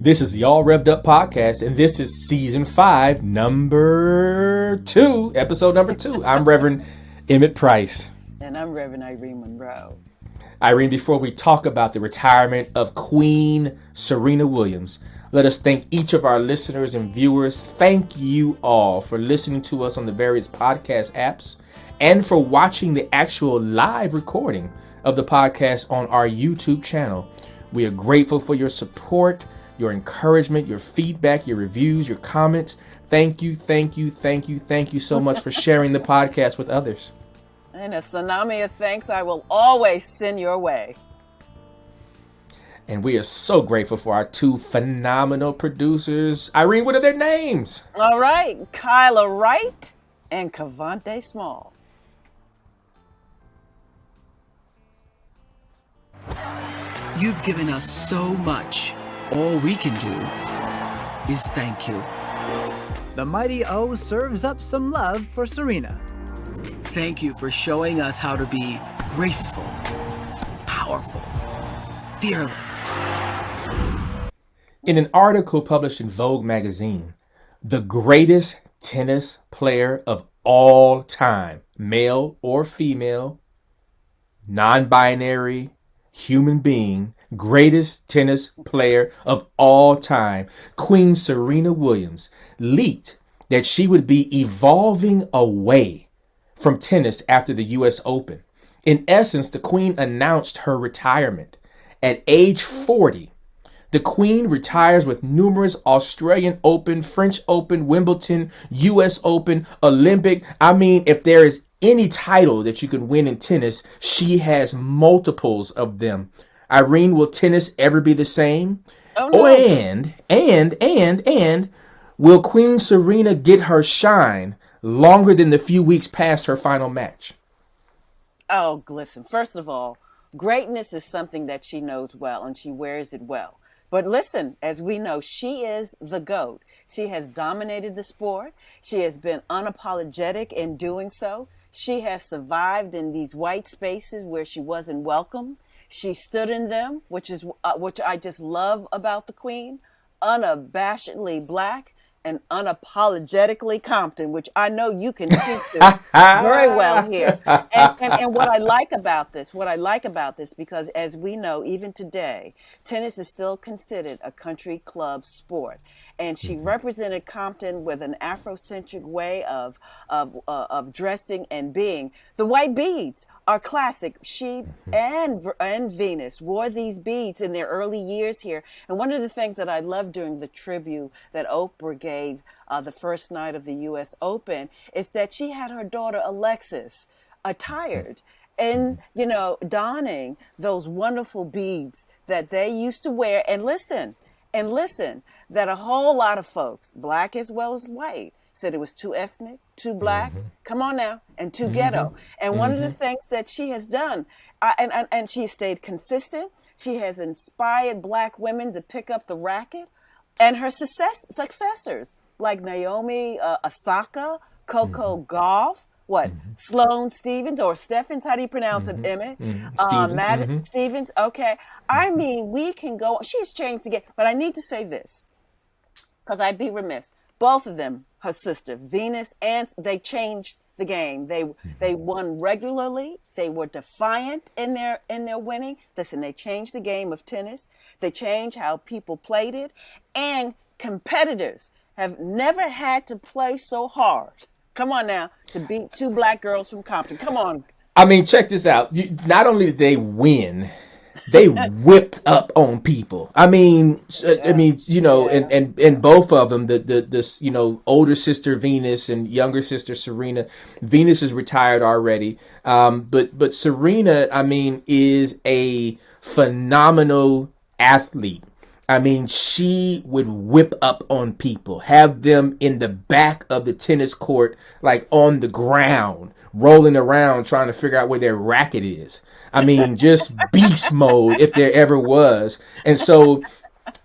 This is the All Rev'd Up podcast, and this is season 5, number 2, episode number 2. I'm Reverend Emmett Price. And I'm Reverend Irene Monroe. Irene, before we talk about the retirement of Queen Serena Williams, let us thank each of our listeners and viewers. Thank you all for listening to us on the various podcast apps and for watching the actual live recording of the podcast on our YouTube channel. We are grateful for your support, your encouragement, your feedback, your reviews, your comments. Thank you so much for sharing the podcast with others. And a tsunami of thanks I will always send your way. And we are so grateful for our 2 phenomenal producers. Irene, what are their names? All right, Kyla Wright and Cavante Smalls. You've given us so much. All we can do is thank you. The mighty O serves up some love for Serena. Thank you for showing us how to be graceful, powerful, fearless. In an article published in Vogue magazine, the greatest tennis player of all time, male or female, non-binary, human being, greatest tennis player of all time, Queen Serena Williams, leaked that she would be evolving away from tennis after the U.S. Open. In essence, the Queen announced her retirement. At age 40, the Queen retires with numerous Australian Open, French Open, Wimbledon, U.S. Open, Olympic. I mean, if there is any title that you can win in tennis, she has multiples of them. Irene, will tennis ever be the same? Oh, no. And will Queen Serena get her shine longer than the few weeks past her final match? Oh, listen, first of all, greatness is something that she knows well and she wears it well. But listen, as we know, she is the GOAT. She has dominated the sport. She has been unapologetic in doing so. She has survived in these white spaces where she wasn't welcome. She stood in them, which I just love about the Queen, unabashedly Black and unapologetically Compton, which I know you can speak to very well here. And what I like about this, because as we know, even today, tennis is still considered a country club sport. And she represented Compton with an Afrocentric way of dressing and being. The white beads are classic. She and Venus wore these beads in their early years here. And one of the things that I loved during the tribute that Oprah gave the first night of the U.S. Open is that she had her daughter Alexis attired and, donning those wonderful beads that they used to wear. And listen, that a whole lot of folks, Black as well as white, said it was too ethnic, too Black, come on now, and too ghetto. And one of the things that she has done, and she stayed consistent, she has inspired Black women to pick up the racket, and her successors, like Naomi Osaka, Coco Gauff, Sloane Stevens or Stephens, how do you pronounce it, Emmett? Stevens, okay. I mean, we can go, she's changed the game, but I need to say this, because I'd be remiss. Both of them, her sister, Venus, and they changed the game. They won regularly. They were defiant in their winning. Listen, they changed the game of tennis. They changed how people played it. And competitors have never had to play so hard. Come on now, to beat 2 Black girls from Compton. Come on. I mean, check this out. Not only did they win, they whipped up on people. And both of them, the older sister Venus and younger sister Serena. Venus is retired already. But Serena, is a phenomenal athlete. She would whip up on people, have them in the back of the tennis court, like on the ground, rolling around, trying to figure out where their racket is. Just beast mode if there ever was. And so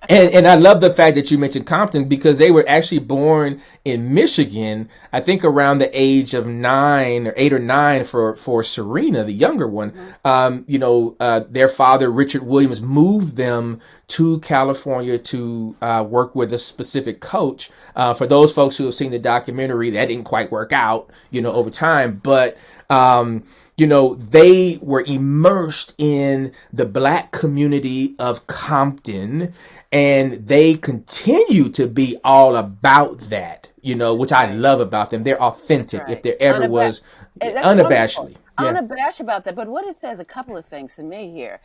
And I love the fact that you mentioned Compton, because they were actually born in Michigan, I think around the age of 8 or 9 for Serena, the younger one. Their father, Richard Williams, moved them to California to work with a specific coach. For those folks who have seen the documentary, that didn't quite work out, over time. But they were immersed in the Black community of Compton, and they continue to be all about that, which I love about them. They're authentic. Right. If there ever was, That's unabashedly. Yeah. Unabashed about that. But what it says, a couple of things to me here.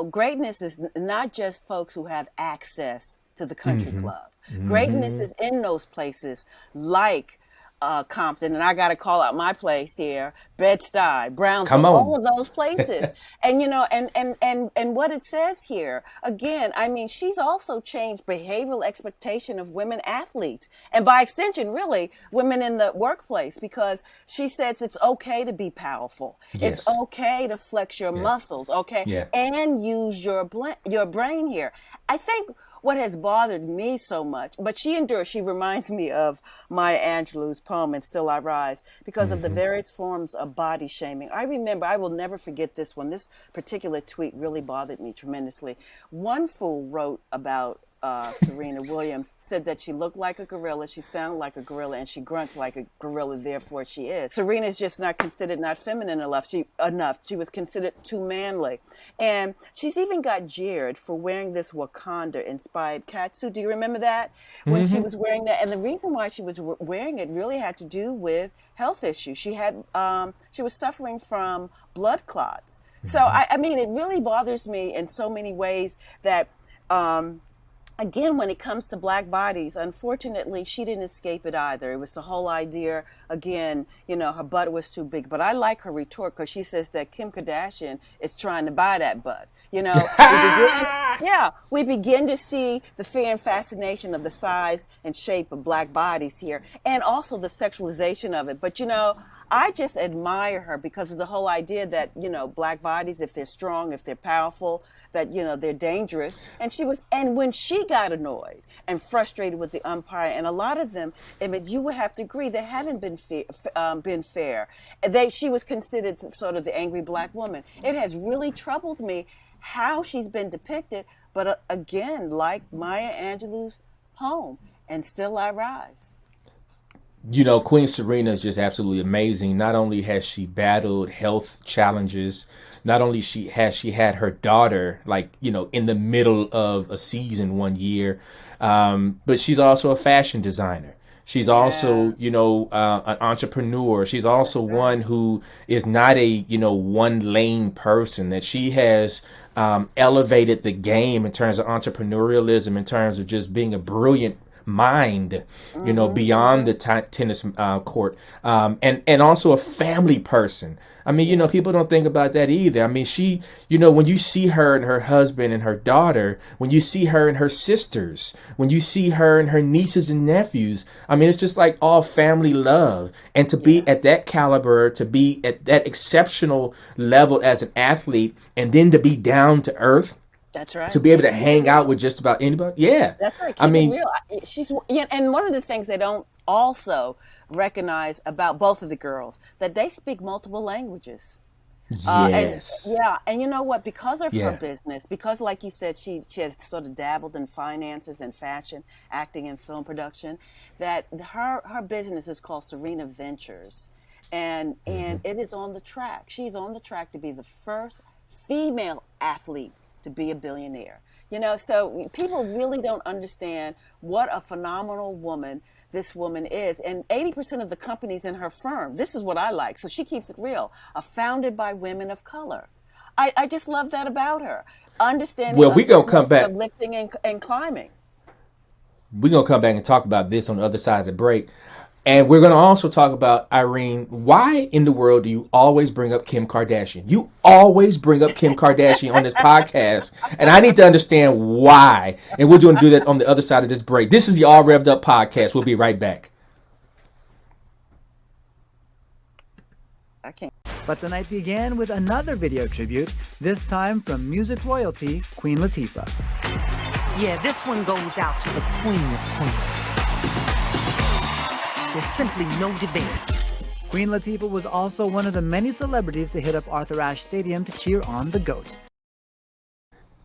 Greatness is not just folks who have access to the country club. Greatness is in those places like Compton, and I got to call out my place here, Bed-Stuy, Brownsville, all of those places. And and what it says here, again, I mean, she's also changed behavioral expectation of women athletes, and by extension, really, women in the workplace, because she says it's okay to be powerful. Yes. It's okay to flex your muscles, and use your brain here. I think what has bothered me so much, but she endures. She reminds me of Maya Angelou's poem, "And Still I Rise," because of the various forms of body shaming. I remember, I will never forget this one. This particular tweet really bothered me tremendously. One fool wrote about Serena Williams, said that she looked like a gorilla, she sounded like a gorilla, and she grunts like a gorilla, therefore she is. Serena's just not considered not feminine enough. She was considered too manly. And she's even got jeered for wearing this Wakanda-inspired catsuit. Do you remember that? When she was wearing that? And the reason why she was wearing it really had to do with health issues. She was suffering from blood clots. So, I mean, it really bothers me in so many ways that again, when it comes to Black bodies, unfortunately, she didn't escape it either. It was the whole idea, again, her butt was too big. But I like her retort, because she says that Kim Kardashian is trying to buy that butt. We begin to see the fear and fascination of the size and shape of Black bodies here, and also the sexualization of it. But, I just admire her because of the whole idea that, Black bodies, if they're strong, if they're powerful, that, they're dangerous. And when she got annoyed and frustrated with the umpire, and a lot of them, Emmett, you would have to agree, they haven't been fair. She was considered sort of the angry Black woman. It has really troubled me how she's been depicted. But again, like Maya Angelou's poem, "And Still I Rise." Queen Serena is just absolutely amazing. Not only has she battled health challenges, not only has she had her daughter, in the middle of a season one year, but she's also a fashion designer. She's also, an entrepreneur. She's also one who is not a, one lane person, that she has elevated the game in terms of entrepreneurialism, in terms of just being a brilliant mind, beyond the tennis court, and also a family person. I mean, people don't think about that either. I mean, she, when you see her and her husband and her daughter, when you see her and her sisters, when you see her and her nieces and nephews, I mean, it's just like all family love. And to be at that caliber, to be at that exceptional level as an athlete, and then to be down to earth. That's right. To be able to hang out with just about anybody. Yeah. That's right. Keep it real. And one of the things they don't also recognize about both of the girls, that they speak multiple languages. Yes. And you know what? Because of her business, because like you said, she has sort of dabbled in finances and fashion, acting and film production, that her business is called Serena Ventures. And it is on the track. She's on the track to be the first female athlete to be a billionaire. So people really don't understand what a phenomenal woman this woman is. And 80% of the companies in her firm, this is what I like, so she keeps it real, are founded by women of color. I just love that about her. Understanding we're going to come back. Of lifting and climbing. We're going to come back and talk about this on the other side of the break. And we're going to also talk about, Irene, why in the world do you always bring up Kim Kardashian? You always bring up Kim Kardashian on this podcast, and I need to understand why. And we're going to do that on the other side of this break. This is the All Rev'd Up podcast. We'll be right back. I can't. But the night began with another video tribute, this time from music royalty Queen Latifah. Yeah, this one goes out to the Queen of Queens. There's simply no debate. Queen Latifah was also one of the many celebrities to hit up Arthur Ashe Stadium to cheer on the GOAT.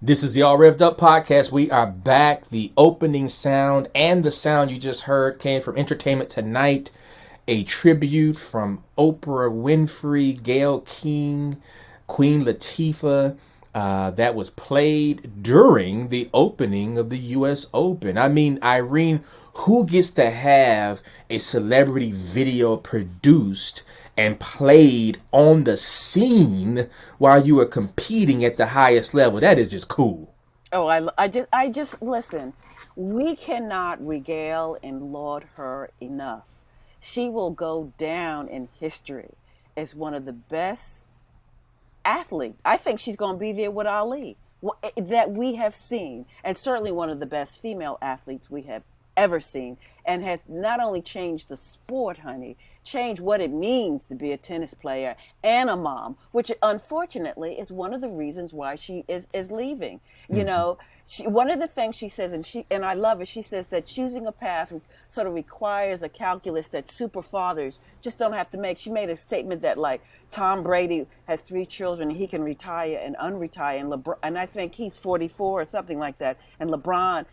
This is the All Rev'd Up podcast. We are back. The opening sound and the sound you just heard came from Entertainment Tonight, a tribute from Oprah Winfrey, Gayle King, Queen Latifah, that was played during the opening of the U.S. Open. I mean, Irene, who gets to have a celebrity video produced and played on the scene while you are competing at the highest level? That is just cool. Oh, I just listen. We cannot regale and laud her enough. She will go down in history as one of the best athletes. I think she's going to be there with Ali that we have seen, and certainly one of the best female athletes we have ever seen, and has not only changed the sport, honey, changed what it means to be a tennis player and a mom, which unfortunately is one of the reasons why she is leaving. You know, one of the things she says, and I love it, she says that choosing a path sort of requires a calculus that super fathers just don't have to make. She made a statement that, like, Tom Brady has 3 children, he can retire and unretire, and LeBron, and I think he's 44 or something like that, and LeBron,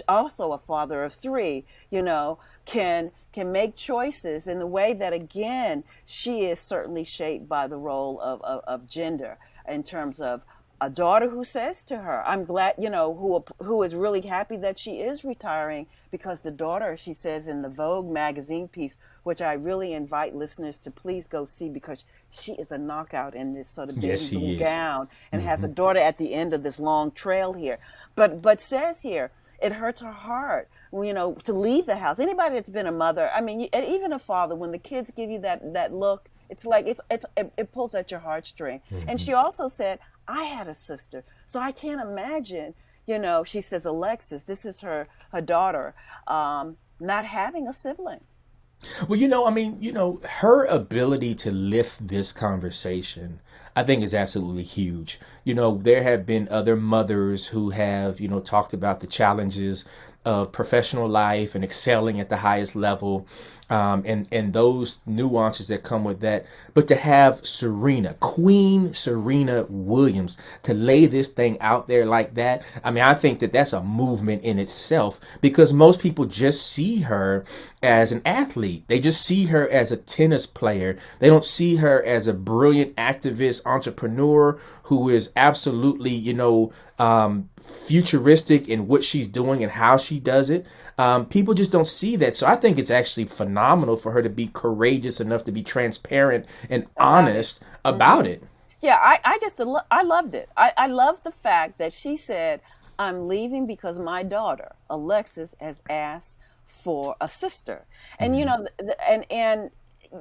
also a father of 3, you know, can make choices in the way that, again, she is certainly shaped by the role of gender, in terms of a daughter who says to her, I'm glad, you know, who is really happy that she is retiring, because the daughter, she says in the Vogue magazine piece, which I really invite listeners to please go see, because she is a knockout in this sort of baby blue gown, and has a daughter at the end of this long trail here. But says here, it hurts her heart, you know, to leave the house. Anybody that's been a mother, I mean, and even a father, when the kids give you that look, it's like it pulls at your heartstring. And she also said, I had a sister, so I can't imagine, you know, she says, Alexis, this is her daughter, not having a sibling. Well, you know, I mean, you know, her ability to lift this conversation, I think, is absolutely huge. You know, there have been other mothers who have, you know, talked about the challenges of professional life and excelling at the highest level, and those nuances that come with that. But to have Serena, Queen Serena Williams, to lay this thing out there like that, I mean, I think that that's a movement in itself, because most people just see her as an athlete. They just see her as a tennis player. They don't see her as a brilliant activist, entrepreneur who is absolutely, you know, futuristic in what she's doing and how she does it. People just don't see that. So I think it's actually phenomenal for her to be courageous enough to be transparent and honest about it. Yeah, I loved it. I love the fact that she said, I'm leaving because my daughter, Alexis, has asked for a sister. And, you know, and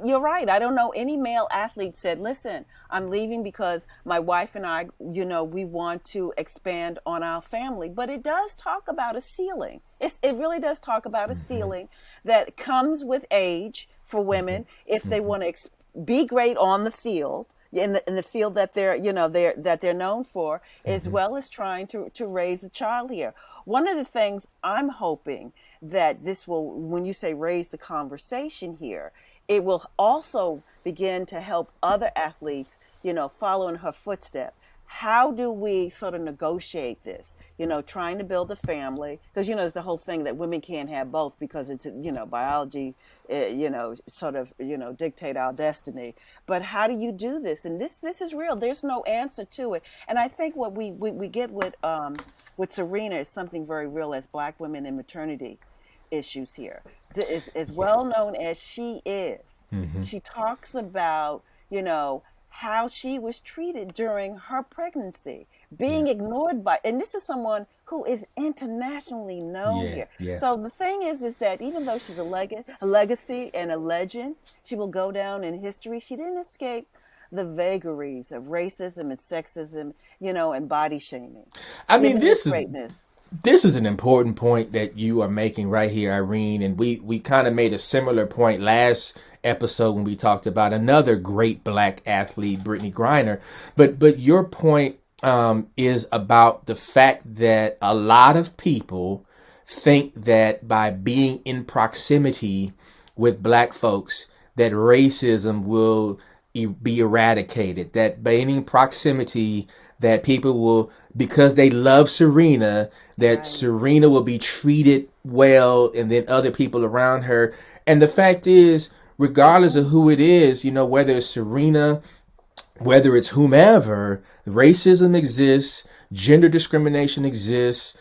you're right. I don't know any male athlete said, listen, I'm leaving because my wife and I, you know, we want to expand on our family. But it does talk about a ceiling. It really does talk about a ceiling that comes with age for women if they want to be great on the field, in the field that they're known for, as well as trying to raise a child here. One of the things I'm hoping that this will, when you say raise the conversation here, it will also begin to help other athletes, you know, follow in her footsteps. How do we sort of negotiate this? You know, trying to build a family, because, you know, there's the whole thing that women can't have both because it's, you know, biology, you know, sort of, you know, dictate our destiny. But how do you do this? And this is real. There's no answer to it. And I think what we get with Serena is something very real as Black women in maternity issues here. As well known as she is, she talks about, you know, how she was treated during her pregnancy, being ignored by, and this is someone who is internationally known here. So the thing is that even though she's a legacy and a legend, she will go down in history. She didn't escape the vagaries of racism and sexism, you know, and body shaming. I mean, this is an important point that you are making right here, Irene. And we kind of made a similar point last episode when we talked about another great Black athlete, Brittany Griner. But your point is about the fact that a lot of people think that by being in proximity with black folks, that racism will be eradicated, that by any proximity that people will, because they love Serena, that Serena will be treated well, and then other people around her. And the fact is, regardless of who it is, whether it's Serena, whether it's whomever, racism exists, gender discrimination exists,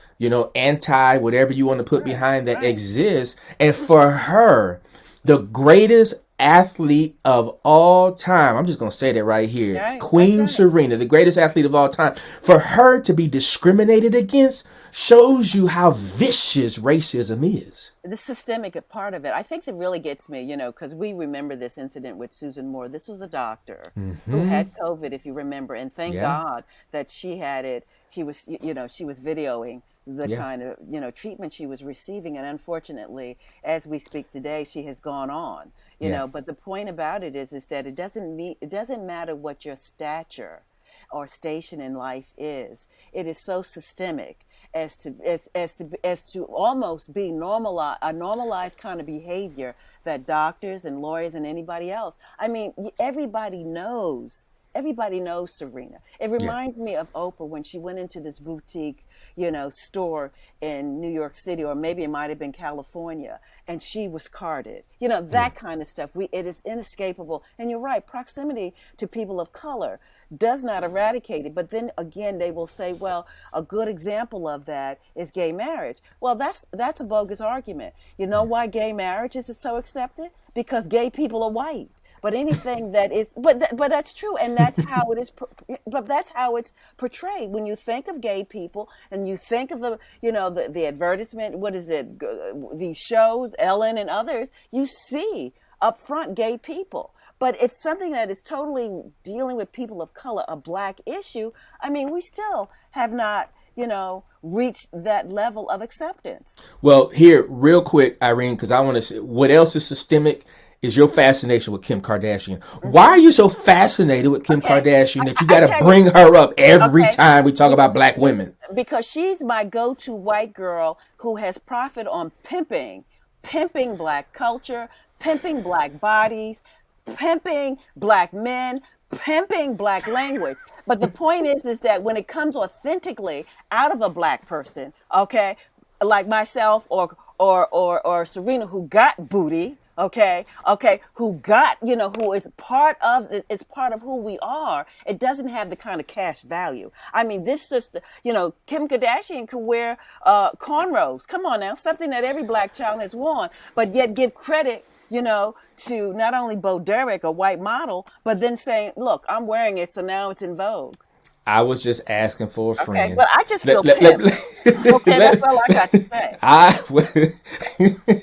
anti whatever you want to put behind that exists. And for her, the greatest athlete of all time, I'm just going to say that right here, Right, Queen that's right. Serena, the greatest athlete of all time, for her to be discriminated against shows you how vicious racism is. The systemic part of it, I think that really gets me, because we remember this incident with Susan Moore. This was a doctor who had COVID, if you remember, and thank Yeah. God that she had it. She was, she was videoing the Yeah. kind of, treatment she was receiving. And unfortunately, as we speak today, she has gone on, Yeah. but the point about it is that it doesn't matter what your stature or station in life is. It is so systemic as to almost be a normalized kind of behavior that doctors and lawyers and anybody else. I mean, everybody knows. Everybody knows Serena. It reminds me of Oprah when she went into this boutique, store in New York City, or maybe it might have been California, and she was carded. That kind of stuff. It is inescapable. And you're right, proximity to people of color does not eradicate it. But then again, they will say, well, a good example of that is gay marriage. Well, that's a bogus argument. You know why gay marriage is so accepted? Because gay people are white. But anything that is, but that's true, and that's how it is. But that's how it's portrayed. When you think of gay people, and you think of the advertisement, what is it? These shows, Ellen and others, you see up front gay people. But if something that is totally dealing with people of color, a black issue, I mean, we still have not, reached that level of acceptance. Well, here, real quick, Irene, because I want to say, what else is systemic is your fascination with Kim Kardashian. Why are you so fascinated with Kim Kardashian that you got to bring her up every time we talk about black women? Because she's my go-to white girl who has profited on pimping black culture, pimping black bodies, pimping black men, pimping black language. But the point is that when it comes authentically out of a black person, okay, like myself or Serena, who got booty, who got, who is part of, it's part of who we are. It doesn't have the kind of cash value. I mean, this sister, Kim Kardashian could wear cornrows. Come on now, something that every black child has worn, but yet give credit, to not only Bo Derek, a white model, but then saying, look, I'm wearing it, so now it's in vogue. I was just asking for a friend. Okay, but I just feel okay, that's all I got to say.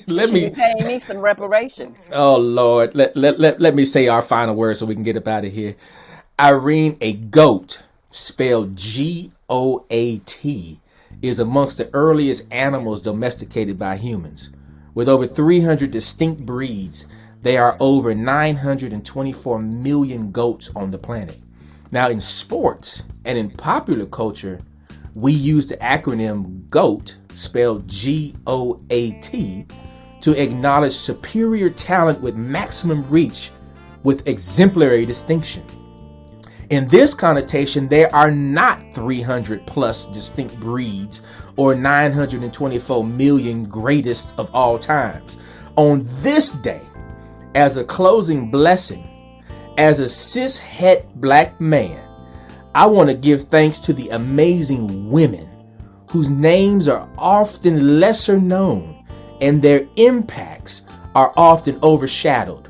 Let me be paying me some reparations. Oh Lord, let me say our final word so we can get up out of here. Irene, a goat, spelled G-O-A-T, is amongst the earliest animals domesticated by humans. With over 300 distinct breeds, there are over 924 million goats on the planet. Now, in sports and in popular culture, we use the acronym GOAT, spelled G-O-A-T, to acknowledge superior talent with maximum reach with exemplary distinction. In this connotation, there are not 300 plus distinct breeds or 924 million greatest of all times. On this day, as a closing blessing, as a cis-het black man, I want to give thanks to the amazing women whose names are often lesser known and their impacts are often overshadowed.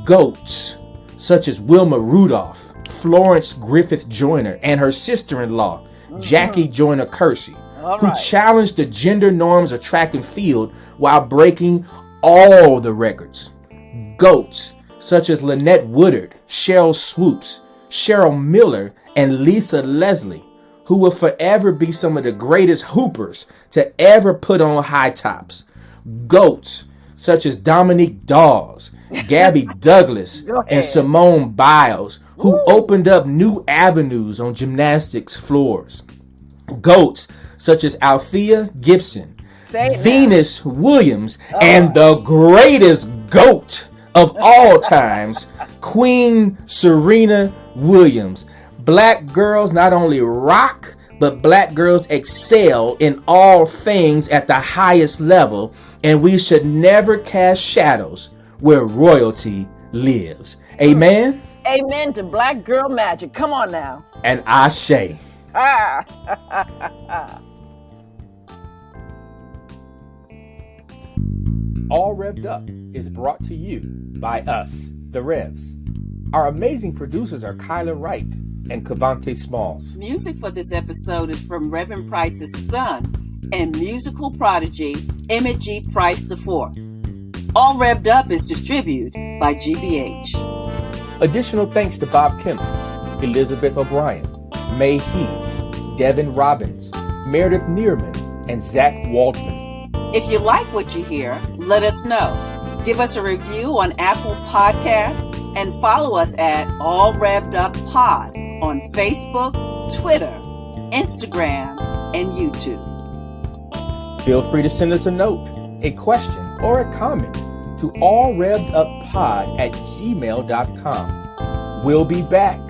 Goats such as Wilma Rudolph, Florence Griffith Joyner, and her sister-in-law, Jackie Joyner Kersey, who challenged the gender norms of track and field while breaking all the records. Goats such as Lynette Woodard, Cheryl Swoops, Cheryl Miller, and Lisa Leslie, who will forever be some of the greatest hoopers to ever put on high tops. Goats such as Dominique Dawes, Gabby Douglas, and Simone Biles, who opened up new avenues on gymnastics floors. GOATs such as Althea Gibson, Venus Williams, and the greatest GOAT of all times, Queen Serena Williams. Black girls not only rock, but black girls excel in all things at the highest level, and we should never cast shadows where royalty lives. Amen? Amen to black girl magic. Come on now. And Ashe. All Rev'd Up is brought to you by us, the Revs. Our amazing producers are Kyla Wright and Cavante Smalls. Music for this episode is from Reverend Price's son and musical prodigy, Emmett G. Price IV. All Rev'd Up is distributed by GBH. Additional thanks to Bob Kempf, Elizabeth O'Brien, May He, Devin Robbins, Meredith Neerman, and Zach Waldman. If you like what you hear, let us know. Give us a review on Apple Podcasts and follow us at All Rev'd Up Pod on Facebook, Twitter, Instagram, and YouTube. Feel free to send us a note, a question, or a comment to allrevduppod@gmail.com. We'll be back